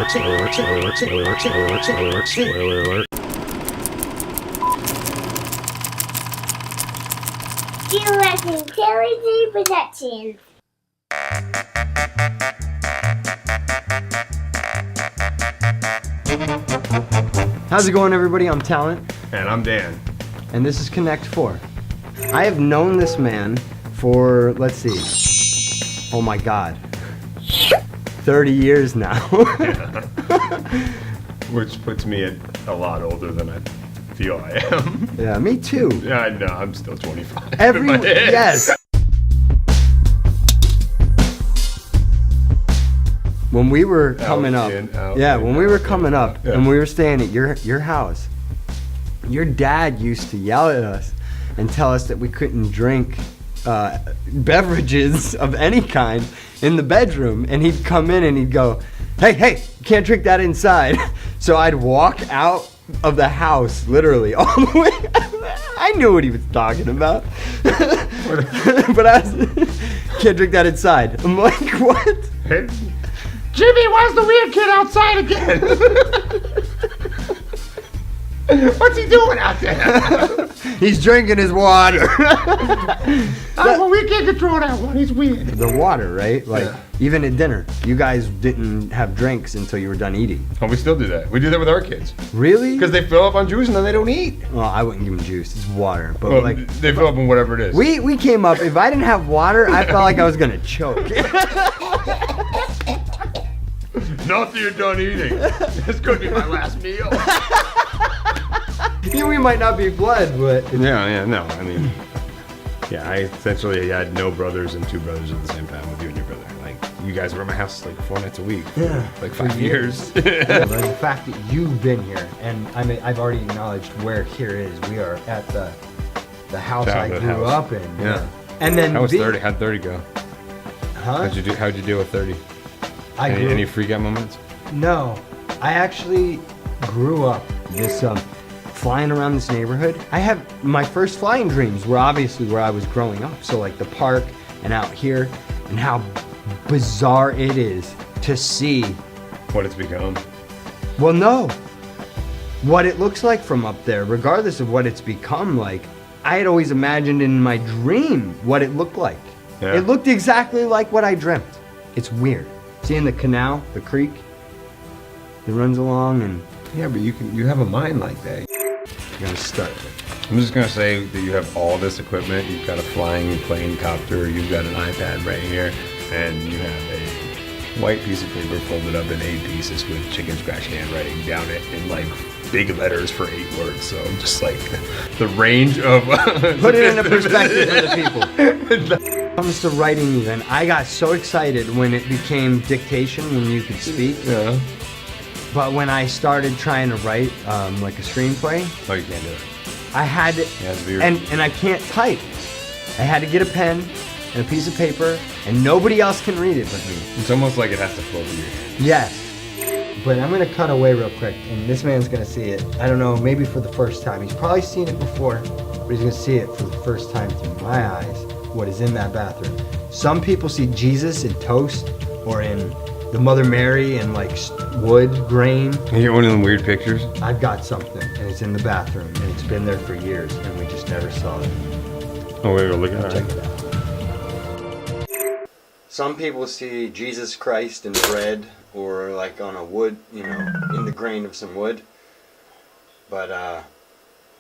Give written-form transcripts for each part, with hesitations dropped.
Talonted Productions. How's it going, everybody? I'm Talent. And I'm Dan. And this is Connect 4. I have known this man for, let's see, oh my God, 30 years now. Yeah. Which puts me at a lot older than I feel I am. Yeah, me too. Yeah, I know. I'm still 25. Yes. When we were coming up, when we were coming up and we were staying at your house, your dad used to yell at us and tell us that we couldn't drink beverages of any kind in the bedroom, and he'd come in and he'd go, hey, you can't drink that inside. So I'd walk out of the house, literally, all the way. I knew what he was talking about. But I was, can't drink that inside. I'm like, what? Hey, Jimmy, why's the weird kid outside again? What's he doing out there? He's drinking his water. Well, we can't control that one. He's weird. The water, right? Like, even at dinner, you guys didn't have drinks until you were done eating. Oh, we still do that. We do that with our kids. Really? Because they fill up on juice and then they don't eat. Well, I wouldn't give them juice. It's water. But Well, like, they fill up on whatever it is. we came up. If I didn't have water, I felt like I was gonna choke. Not that you're done eating. This could be my last meal. We might not be blood, but Yeah, no, I mean, yeah, I essentially had no brothers and two brothers at the same time with you and your brother. Like, you guys were at my house like 4 nights a week for like 5 years. Like, the fact that you've been here, and I mean, I've already acknowledged where here is. We are at the house I grew up in. Yeah. And then How was 30? How'd 30 go? Huh? How'd you deal with 30? Any freak out moments? No, I actually grew up this flying around this neighborhood. I have my first flying dreams were obviously where I was growing up. So like the park and out here, and how bizarre it is to see What it's become. well, no, what it looks like from up there, regardless of what it's become. Like, I had always imagined in my dream what it looked like. Yeah. It looked exactly like what I dreamt. It's weird. Seeing the canal, the creek, it runs along, and Yeah, but you have a mind like that. you're gonna start. I'm just gonna say that you have all this equipment. You've got a flying plane copter. You've got an iPad right here, and you have a white piece of paper folded up in 8 pieces with chicken scratch handwriting down it in like big letters for 8 words. So I'm just like the range of Put it into perspective for the people. When it comes to writing, even I got so excited when it became dictation, when you could speak. Yeah. But when I started trying to write like a screenplay, Oh, you can't do it. I had to, and I can't type. I had to get a pen and a piece of paper, and nobody else can read it but me. It's almost like it has to flow through your hand. Yes. But I'm gonna cut away real quick, and this man's gonna see it. I don't know, maybe for the first time. He's probably seen it before, but he's gonna see it for the first time through my eyes, what is in that bathroom. Some people see Jesus in toast, or in the Mother Mary in like wood grain. You get one of them weird pictures? I've got something, and it's in the bathroom, and it's been there for years, and we just never saw it. Oh, wait, we're looking at Check it out. Some people see Jesus Christ in bread, or like on a wood, you know, in the grain of some wood. But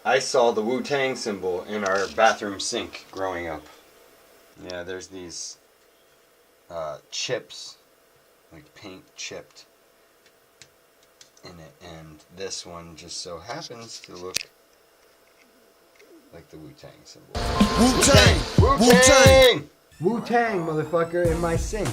I saw the Wu-Tang symbol in our bathroom sink growing up. Yeah, there's these chips, like paint chipped in it, and this one just so happens to look like the Wu-Tang symbol. Wu-Tang! Wu-Tang! Wu-Tang, motherfucker, in my sink.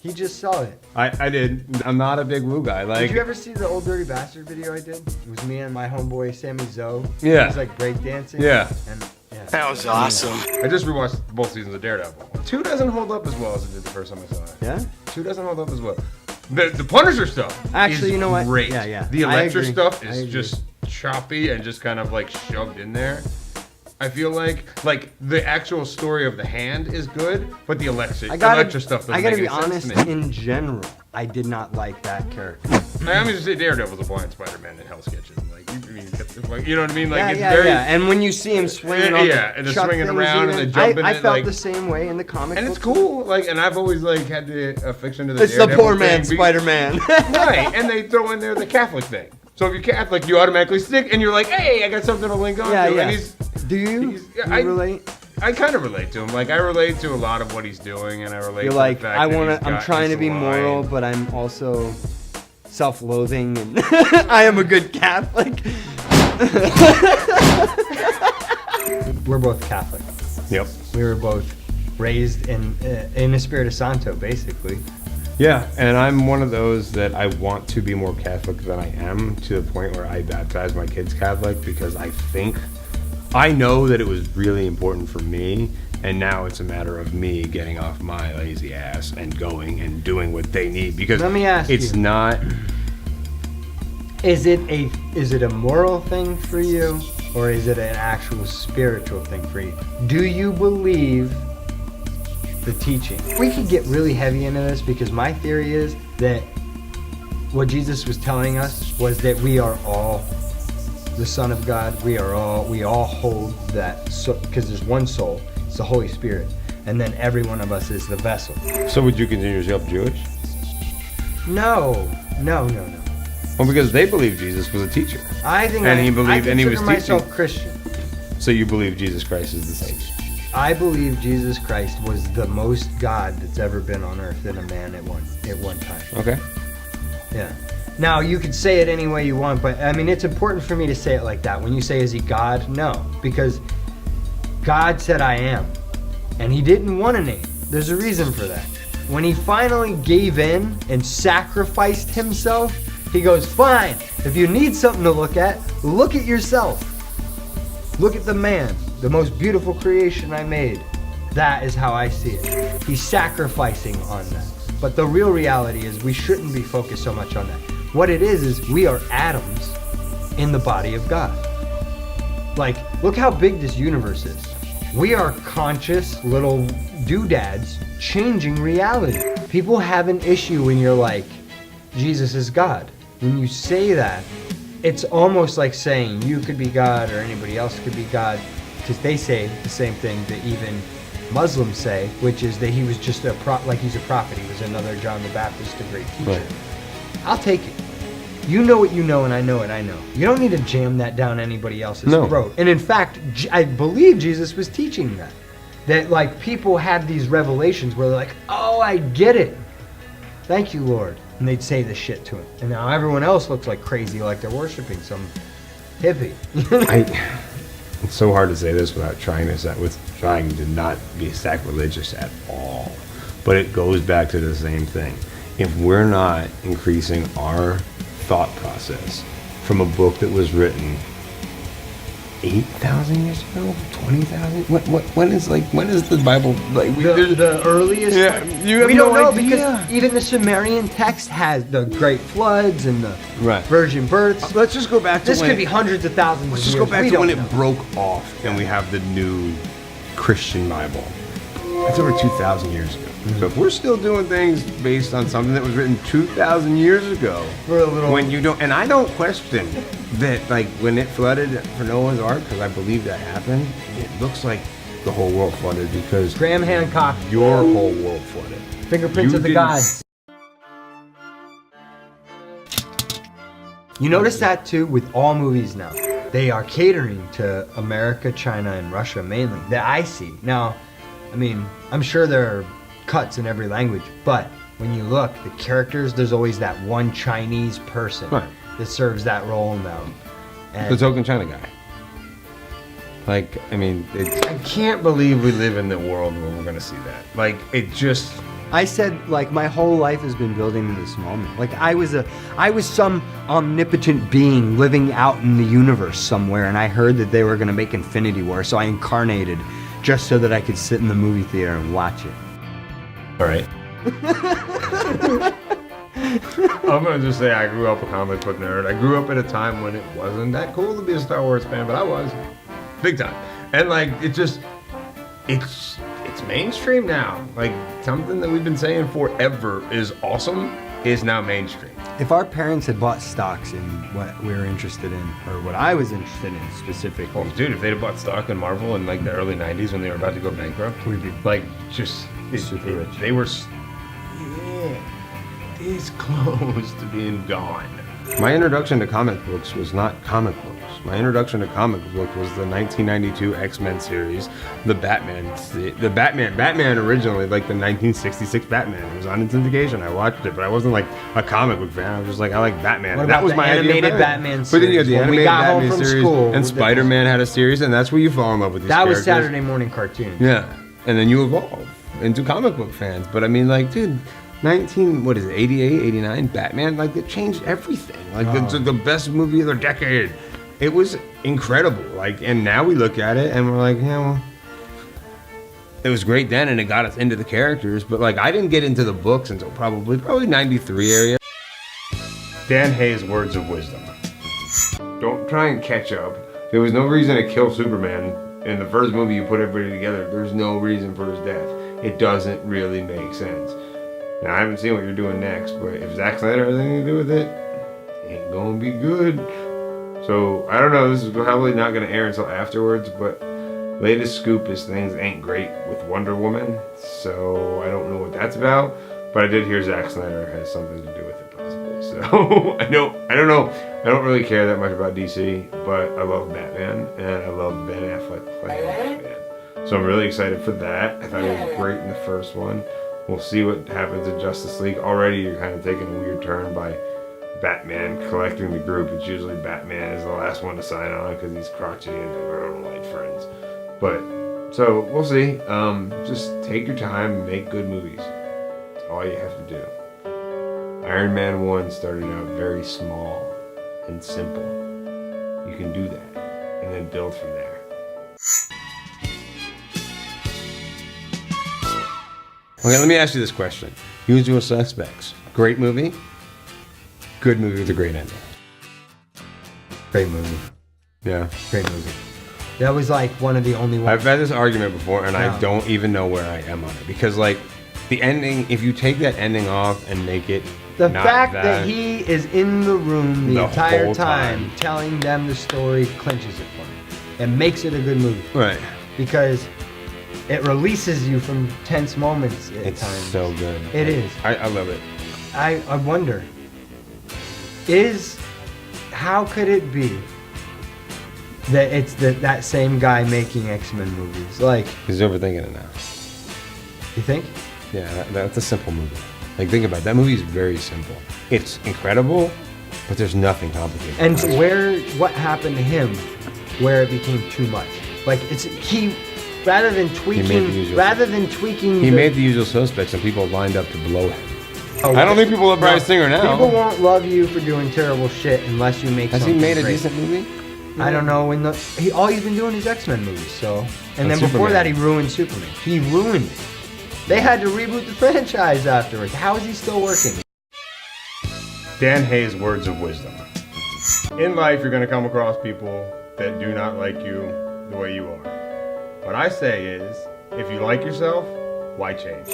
He just saw it. I did. I'm not a big Wu guy. Like, Did you ever see the Old Dirty Bastard video I did? It was me and my homeboy Sammy Zoe. Yeah. He was like breakdancing. Yeah. And yeah. That was awesome. I just rewatched both seasons of Daredevil. 2 doesn't hold up as well as it did the first time I saw it. Yeah? 2 doesn't hold up as well. The Punisher stuff Actually, is you know what? great. Yeah. The I Electra agree. stuff I is agree. just choppy and just kind of like shoved in there. I feel like the actual story of the hand is good, but the Electra stuff doesn't I gotta make be any honest, sense to me. in general, I did not like that character. I'm just say Daredevil's a blind Spider-Man in Hell's Kitchen. You know what I mean? Like Yeah, it's yeah, very, yeah. And when you see him swinging on and the the chuck swinging things around even, and the jumping. I felt the same way in the comic and book. it's cool. Like, and I've always had the affection to the. It's the Daredevil poor man thing, Spider-Man. right? And they throw in there the Catholic thing. So if you're Catholic, you automatically stick, and you're like, hey, I got something to link on Yeah, to. yeah. And Do you? I relate? I kind of relate to him. Like, I relate to a lot of what he's doing, and I relate You're to like, the fact that I'm trying to this be moral, line. but I'm also self-loathing, and I am a good Catholic. We're both Catholic. Yep. We were both raised in Espiritu Santo, basically. Yeah, and I'm one of those that I want to be more Catholic than I am, to the point where I baptize my kids Catholic, because I know that it was really important for me, and now it's a matter of me getting off my lazy ass and going and doing what they need, because let me ask it's you, not. Is it a moral thing for you, or is it an actual spiritual thing for you? Do you believe the teaching? We could get really heavy into this, because my theory is that what Jesus was telling us was that we are all the Son of God. We all hold that, because there's one soul. It's the Holy Spirit, and then every one of us is the vessel. So would you consider yourself Jewish? No. Well, because they believe Jesus was a teacher. I think And he believed- I and he was consider myself teaching. Christian. So you believe Jesus Christ is the Savior? I believe Jesus Christ was the most God that's ever been on earth in a man at one time. Okay. Yeah. Now, you could say it any way you want, but I mean, it's important for me to say it like that. When you say, is he God? No, because God said, I am. And he didn't want a name. There's a reason for that. When he finally gave in and sacrificed himself, he goes, fine, if you need something to look at yourself. Look at the man, the most beautiful creation I made. That is how I see it. He's sacrificing on that. But the real reality is we shouldn't be focused so much on that. What it is we are atoms in the body of God. Like, look how big this universe is. We are conscious little doodads changing reality. People have an issue when you're like, Jesus is God. When you say that, it's almost like saying you could be God or anybody else could be God, because they say the same thing that even Muslims say, which is that he was just he's a prophet. He was another John the Baptist, a great teacher. Right. I'll take it. You know what you know, and I know what I know. You don't need to jam that down anybody else's throat. And in fact, I believe Jesus was teaching that. That like people had these revelations where they're like, oh, I get it. Thank you, Lord. And they'd say this shit to him. And now everyone else looks like crazy, like they're worshiping some hippie. It's so hard to say this without trying to not be sacrilegious at all. But it goes back to the same thing. If we're not increasing our thought process from a book that was written 8,000 years ago, 20,000. When is the Bible like? The earliest. Yeah, you have we no don't know idea. because even the Sumerian text has the great floods and the virgin births. Let's just go back to this could be hundreds of thousands. Let's of just years. go back We to when don't it know. broke off and we have the new Christian Bible. That's over 2,000 years ago. So if we're still doing things based on something that was written 2,000 years ago, We're a little. when you don't, and I don't question that, like when it flooded for Noah's Ark, because I believe that happened, it looks like the whole world flooded because Graham Hancock. your whole world flooded. Fingerprints You of the didn't- gods. You notice that too with all movies now. They are catering to America, China, and Russia mainly. That I see. Now, I mean, I'm sure there are cuts in every language, but when you look, the characters, there's always that one Chinese person that serves that role now. And The token China guy. Like, I mean, I can't believe we live in the world where we're gonna see that. Like, it just. I said, like, my whole life has been building to this moment. Like, I was some omnipotent being living out in the universe somewhere, and I heard that they were gonna make Infinity War, so I incarnated just so that I could sit in the movie theater and watch it. All right. I'm gonna just say I grew up a comic book nerd. I grew up at a time when it wasn't that cool to be a Star Wars fan, but I was big time. And like it's mainstream now. Like something that we've been saying forever is awesome is now mainstream. If our parents had bought stocks in what we were interested in, or what I was interested in specifically, Well, dude, if they'd have bought stock in Marvel in like the early '90s when they were about to go bankrupt, we'd be like just super rich. They were this close to being gone. My introduction to comic books was not comic books. My introduction to comic book was the 1992 X-Men series, the Batman originally, like the 1966 Batman. It was on in syndication. I watched it, but I wasn't like a comic book fan. I was just like, I like Batman. What And that about was the my animated idea of Batman But then you had series? the When we animated got home Batman from series, school, and Spider-Man had a series, and that's where you fall in love with these that was characters. Saturday morning cartoons. Yeah, and then you evolve into comic book fans. But I mean, like, dude, 88, 89, Batman, like, it changed everything. Like, it's the best movie of the decade. It was incredible. Like, and now we look at it and we're like, yeah, well, it was great then, and it got us into the characters. But like, I didn't get into the books until probably 93 area. Dan Hayes' words of wisdom. Don't try and catch up. There was no reason to kill Superman. In the first movie, you put everybody together. There's no reason for his death. It doesn't really make sense. Now, I haven't seen what you're doing next, but if Zack Snyder has anything to do with it, it ain't gonna be good. So, I don't know, this is probably not gonna air until afterwards, but latest scoop is things ain't great with Wonder Woman, so I don't know what that's about, but I did hear Zack Snyder has something to do with it possibly, so I don't know. I don't really care that much about DC, but I love Batman, and I love Ben Affleck playing Batman. So I'm really excited for that. I thought it was great in the first one. We'll see what happens in Justice League. Already you're kind of taking a weird turn by Batman collecting the group. It's usually Batman is the last one to sign on because he's crotchety and I don't like friends. But, so we'll see. Just take your time and make good movies. That's all you have to do. Iron Man 1 started out very small and simple. You can do that and then build from there. Okay, let me ask you this question. Usual Suspects. Great movie? Good movie with a great ending. Great movie. Yeah. Great movie. That was like one of the only ones. I've had this argument before, and Yeah. I don't even know where I am on it. Because, like, the ending, if you take that ending off and make it The not fact that he is in the room the entire whole time telling them the story clinches it for me. It makes it a good movie. Right. Because it releases you from tense moments at It's times. so good. It is. I love it. I wonder, how could it be that it's that same guy making X-Men movies? Like, He's overthinking it now. you think? Yeah, that's a simple movie. Like, think about it. That movie is very simple. It's incredible, but there's nothing complicated. And what happened to him, where it became too much? Like, rather than tweaking, He made The Usual Suspects, and people lined up to blow him. Oh, I don't think people love Bryan Singer now. People won't love you for doing terrible shit unless you make Has he something made a great. decent movie? I don't know. All he's been doing is X-Men movies. So, and then before Superman. that, he ruined Superman. He ruined it. They had to reboot the franchise afterwards. How is he still working? Dan Hayes' words of wisdom. In life, you're going to come across people that do not like you the way you are. What I say is, if you like yourself, why change?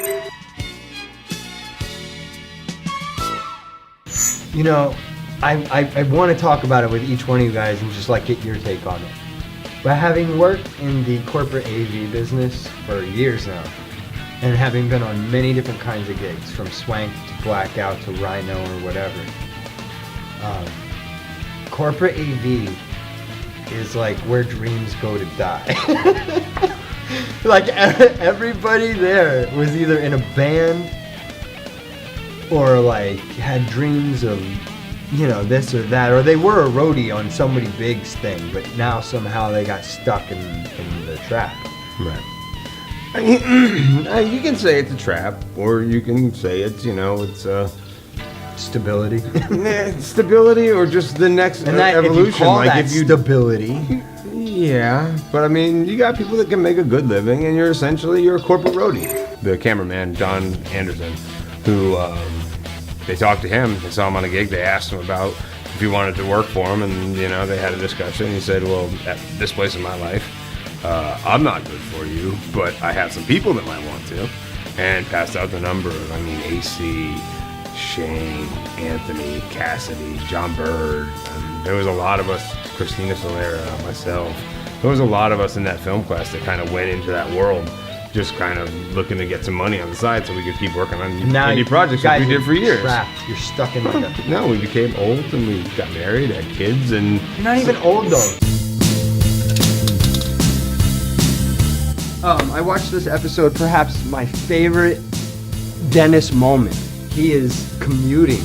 You know, I want to talk about it with each one of you guys and just like get your take on it. But having worked in the corporate AV business for years now, and having been on many different kinds of gigs, from Swank to Blackout to Rhino or whatever, corporate AV is like where dreams go to die. Like everybody there was either in a band or like had dreams of, you know, this or that, or they were a roadie on somebody big's thing, but now somehow they got stuck in the trap. Right. You can say it's a trap, or you can say it's, it's Stability. stability, or just the next And that, evolution. if you call like that if you stability, yeah, but I mean, you got people that can make a good living, and you're a corporate roadie. The cameraman, John Anderson, who they talked to him, they saw him on a gig, they asked him about if he wanted to work for him, and they had a discussion. He said, well, at this place in my life, I'm not good for you, but I have some people that might want to. And passed out the number. I mean, AC, Shane, Anthony, Cassidy, John Bird. There was a lot of us, Christina Solera, myself. There was a lot of us in that film class that kind of went into that world, just kind of looking to get some money on the side so we could keep working on indie projects like we did for years. Trapped. You're stuck in like a... No, we became old and we got married, had kids, and... You're not even old though. I watched this episode, perhaps my favorite Dennis moment. He is commuting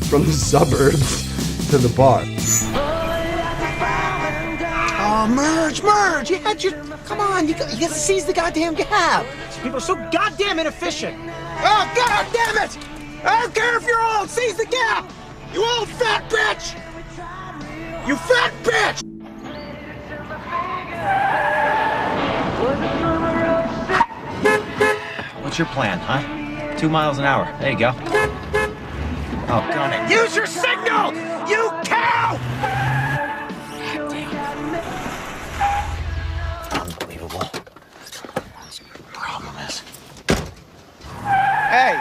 from the suburbs to the bar. Oh, merge! Yeah, come on, you got to seize the goddamn gap. People are so goddamn inefficient. Oh, god damn it! I don't care if you're old, seize the gap! You old fat bitch! You fat bitch! What's your plan, huh? 2 miles an hour. There you go. Oh, gun it. Use your signal! You cow! Unbelievable. Problem is... Hey!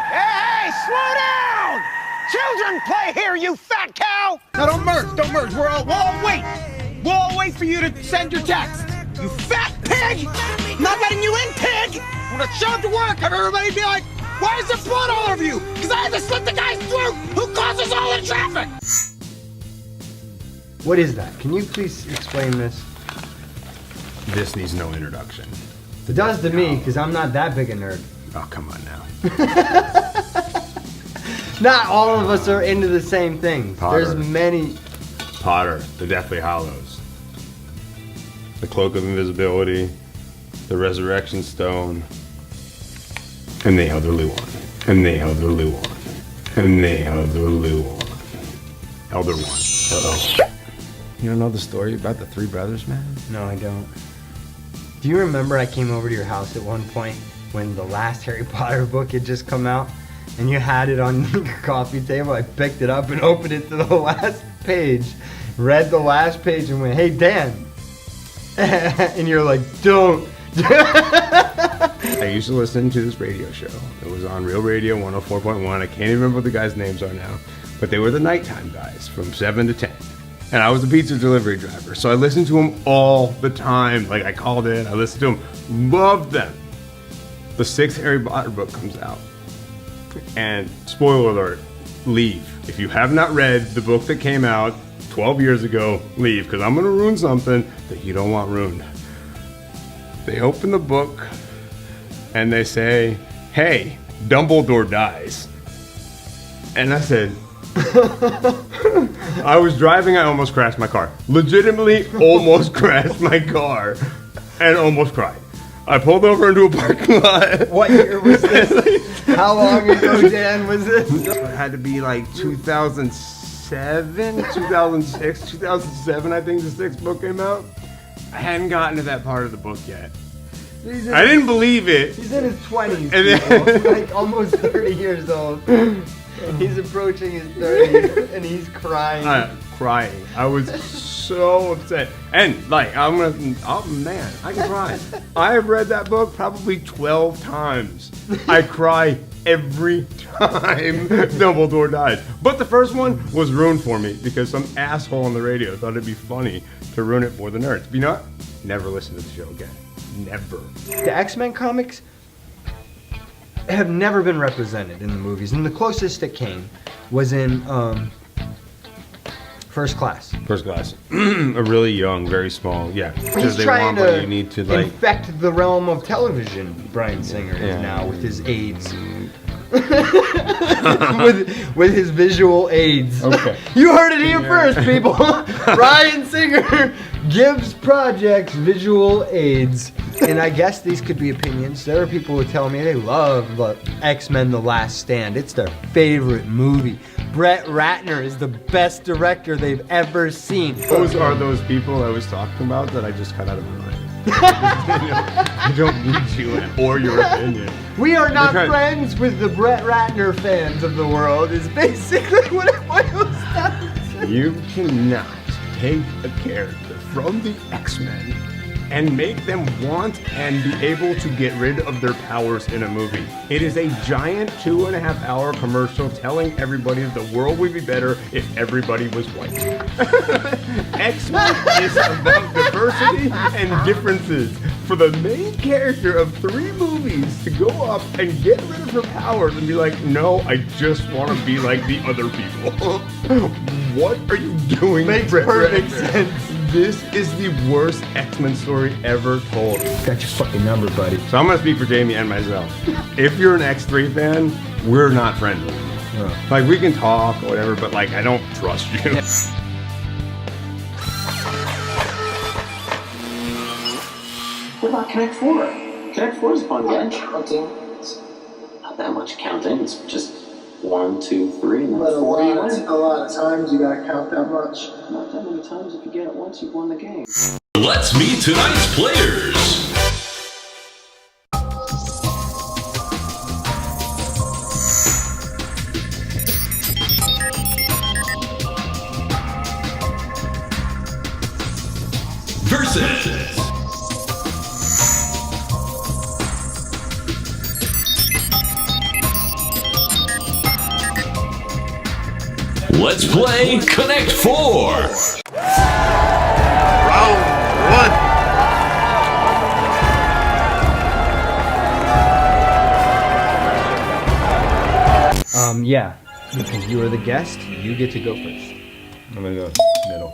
Slow down! Children play here, you fat cow! No, don't merge. We'll all wait for you to send your text. You fat pig! I'm not letting you in, pig! When I show up to work, everybody be like, why is there blood all over you? Because I had to slit the guy's throat who causes all the traffic! What is that? Can you please explain this? This needs no introduction. It does to me, because I'm not that big a nerd. Oh, come on now. Not all of us are into the same thing. Potter. There's many... Potter, the Deathly Hallows, the Cloak of Invisibility, the Resurrection Stone, and the Elderly One, and the Elderly One, and the Elderly One. Elder One. Uh-oh. You don't know the story about the three brothers, man? No, I don't. Do you remember I came over to your house at one point when the last Harry Potter book had just come out and you had it on your coffee table? I picked it up and opened it to the last page, read the last page and went, hey, Dan. And you're like, don't. I used to listen to this radio show. It was on Real Radio 104.1. I can't even remember what the guys' names are now. But they were the nighttime guys from 7 to 10. And I was a pizza delivery driver. So I listened to them all the time. Like, I called in, I listened to them, loved them. The 6th Harry Potter book comes out. And spoiler alert, leave. If you have not read the book that came out 12 years ago, leave. Because I'm going to ruin something that you don't want ruined. They open the book and they say, hey, Dumbledore dies. And I said, I was driving, I almost crashed my car. Legitimately almost crashed my car and almost cried. I pulled over into a parking lot. What year was this? How long ago, Dan, was this? It had to be like 2007, 2006, 2007, I think the 6th book came out. I hadn't gotten to that part of the book yet. I didn't believe it. He's in his 20s, people. Like almost 30 years old. And he's approaching his 30s, and he's crying. Crying. I was so upset. And, like, oh man, I can cry. I have read that book probably 12 times. I cry every time Dumbledore dies. But the first one was ruined for me because some asshole on the radio thought it'd be funny to ruin it for the nerds. But you know what? Never listen to the show again. Never. The X-Men comics have never been represented in the movies, and the closest it came was in First Class. First Class. A really young, very small, yeah. He's trying to you need to, like, infect the realm of television, Bryan Singer is now with his AIDS. with his visual aids. Okay. You heard it here first, people. Bryan Singer gives projects visual aids. And I guess these could be opinions. There are people who tell me they love X-Men The Last Stand. It's their favorite movie. Brett Ratner is the best director they've ever seen. Those are those people I was talking about that I just cut out of my life. I don't need you or your opinion. We are not friends with the Brett Ratner fans of the world is basically what it boils down to. You cannot take a character from the X-Men and make them want and be able to get rid of their powers in a movie. It is a giant 2.5-hour commercial telling everybody that the world would be better if everybody was white. X-Men is about diversity and differences. For the main character of 3 movies to go up and get rid of her powers and be like, no, I just want to be like the other people. What are you doing? Makes perfect sense. This is the worst X-Men story ever told. Got your fucking number, buddy. So I'm gonna speak for Jamie and myself. If you're an X3 fan, we're not friends with you. Like, we can talk or whatever, but like, I don't trust you. What about Connect 4? Connect 4 is a fun game. Counting. It's not that much counting. It's just 1, 2, 3, and then But 4 you win. a lot of times you gotta count that much. Not that many times. If you get it once, you've won the game. Let's meet tonight's players. Versus. Let's play Connect 4. Round 1. Yeah, because you are the guest, you get to go first. I'm gonna go middle.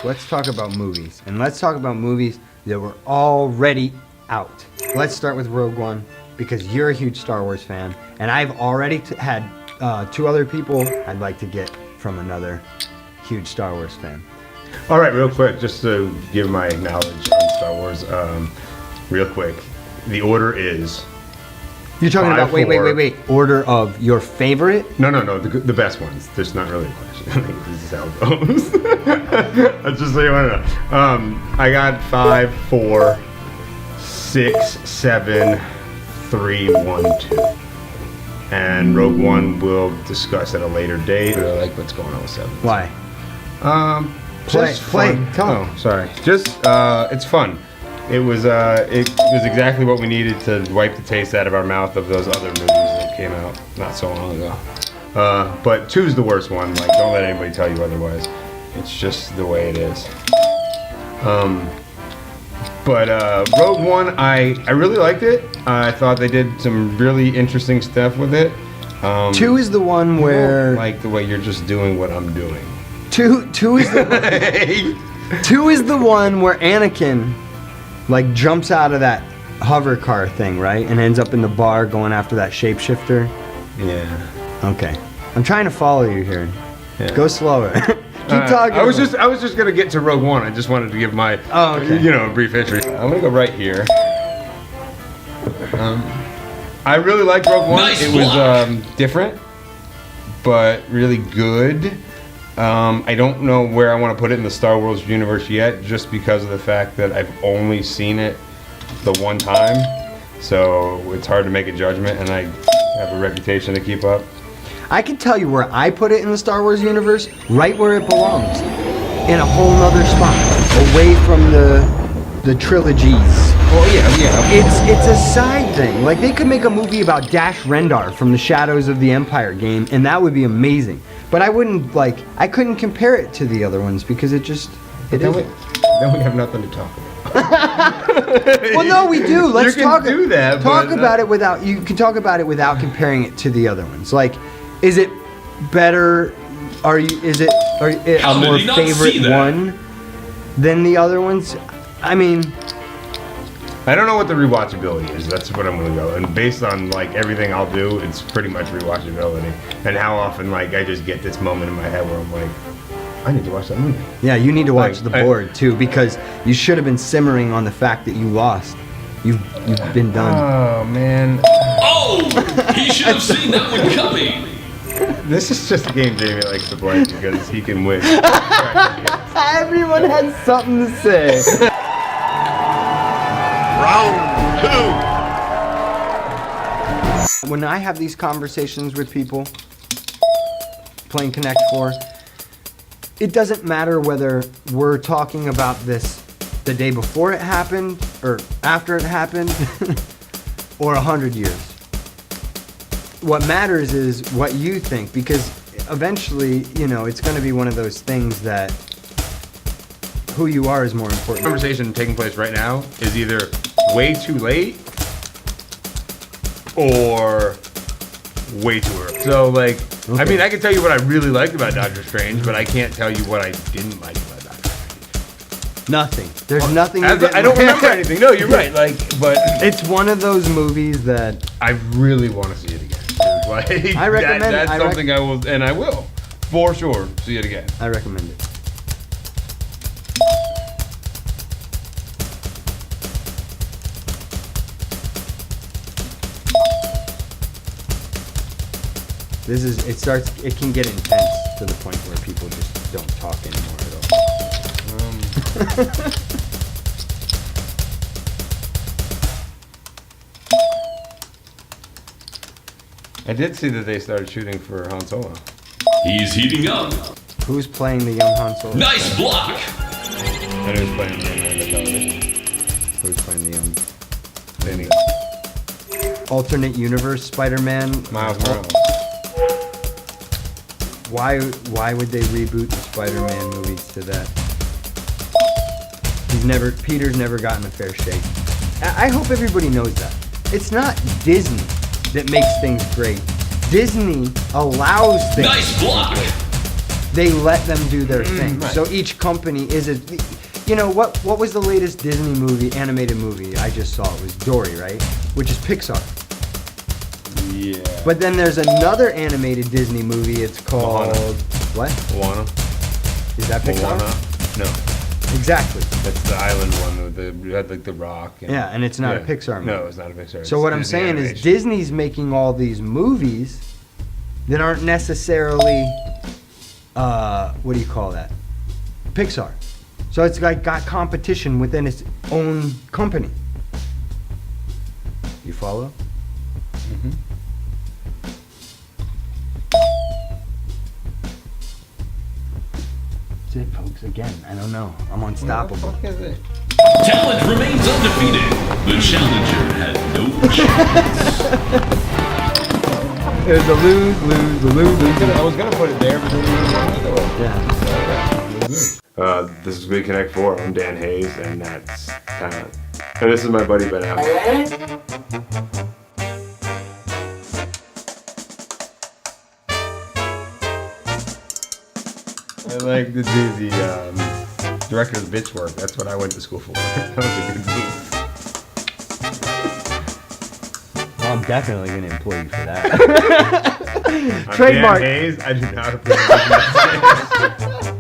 Let's talk about movies, and let's talk about movies that were already out. Let's start with Rogue One, because you're a huge Star Wars fan, and I've already had 2 other people I'd like to get from another huge Star Wars fan. All right, real quick, just to give my knowledge on Star Wars, real quick. The order is... You're talking 5, about, 4. wait, order of your favorite? No, the best ones. There's not really a question. This is how it goes. That's just so you want to know. I got 5, 4, 6, 7, 3, 1, 2. And Rogue One we'll discuss at a later date. I like what's going on with 7. Why? Just play. fun. Come on. Oh, sorry. Just it's fun. It was exactly what we needed to wipe the taste out of our mouth of those other movies that came out not so long ago. But 2's the worst one. Like, don't let anybody tell you otherwise. It's just the way it is. But Rogue One, I really liked it. I thought they did some really interesting stuff with it. 2 is the one where... Like the way you're just doing what I'm doing. 2 is the 2 is the one where Anakin like jumps out of that hover car thing, right? And ends up in the bar going after that shapeshifter. Yeah. Okay. I'm trying to follow you here. Yeah. Go slower. Keep talking. I was just gonna get to Rogue One. I just wanted to give my a brief history. I'm gonna go right here. I really liked Rogue One. Nice it was different, but really good. I don't know where I want to put it in the Star Wars universe yet, just because of the fact that I've only seen it the one time. So it's hard to make a judgment, and I have a reputation to keep up. I can tell you where I put it in the Star Wars universe, right where it belongs. In a whole nother spot. Away from the trilogies. Oh yeah. It's a side thing. Like, they could make a movie about Dash Rendar from the Shadows of the Empire game, and that would be amazing. But I wouldn't, like, I couldn't compare it to the other ones because it just, Then we have nothing to talk about. Well, no, we do. Let's you can do that. Talk but, about it without, you can talk about it without comparing it to the other ones. Like, is it better, is it How a did more he not see favorite that? one than the other ones? I mean, I don't know what the rewatchability is. That's what I'm gonna go. And based on like everything I'll do, it's pretty much rewatchability. And how often like I just get this moment in my head where I'm like, I need to watch that movie. yeah, you need to watch Like, the board too, because you should have been simmering on the fact that you lost. You've been done. Oh man, Oh! He should have seen that one coming. this is just a game Jamie likes to play because he can win. Everyone has something to say. Round 2. When I have these conversations with people playing Connect 4, it doesn't matter whether we're talking about this the day before it happened, or after it happened, or 100 years. What matters is what you think, because eventually, you know, it's going to be one of those things that who you are is more important. The conversation taking place right now is either way too late or way too early. So, like, I mean, I can tell you what I really liked about Doctor Strange, but I can't tell you what I didn't like about Doctor Strange. Nothing. There's nothing. I don't remember anything. No, you're right. Like, but it's one of those movies that I really want to see it again. Like, I recommend it. That's something I will, and I will, for sure, see it again. I recommend it. It can get intense to the point where people just don't talk anymore at all. I did see that they started shooting for Han Solo. He's heating up. Who's playing the young Han Solo? Nice block. And who's playing the television? Who's playing the young Danny. alternate universe Spider-Man? Miles Morales. Why would they reboot the Spider-Man movies to that? Peter's never gotten a fair shake. I hope everybody knows that. It's not Disney that makes things great. Disney allows things. Nice block. They let them do their thing. Right. So each company is a, you know, what was the latest Disney movie, animated movie I just saw? It was Dory, right? Which is Pixar. Yeah. But then there's another animated Disney movie. It's called what? Moana. Is that Pixar? Moana. No, Exactly. that's the island one with you had like the rock. And, Yeah, and it's not a Pixar movie. No, it's not a Pixar. So it's what I'm Disney saying is animation. Disney's making all these movies that aren't necessarily, what do you call that? Pixar. So it's like got competition within its own company. You follow? Mm-hmm. That's it, folks. Again, I don't know. I'm unstoppable. What the fuck is it? Talent remains undefeated. The challenger had no chance. It was a lose. I was gonna put it there, but then you went the other way. Yeah. This is Big Connect 4. I'm Dan Hayes, and that's Talent. And this is my buddy Ben Apple. I like to do the director's bitch work. That's what I went to school for. That was a good move. Well, I'm definitely going to employ you for that. I'm Trademark. Dan Hayes. I do not approve of that.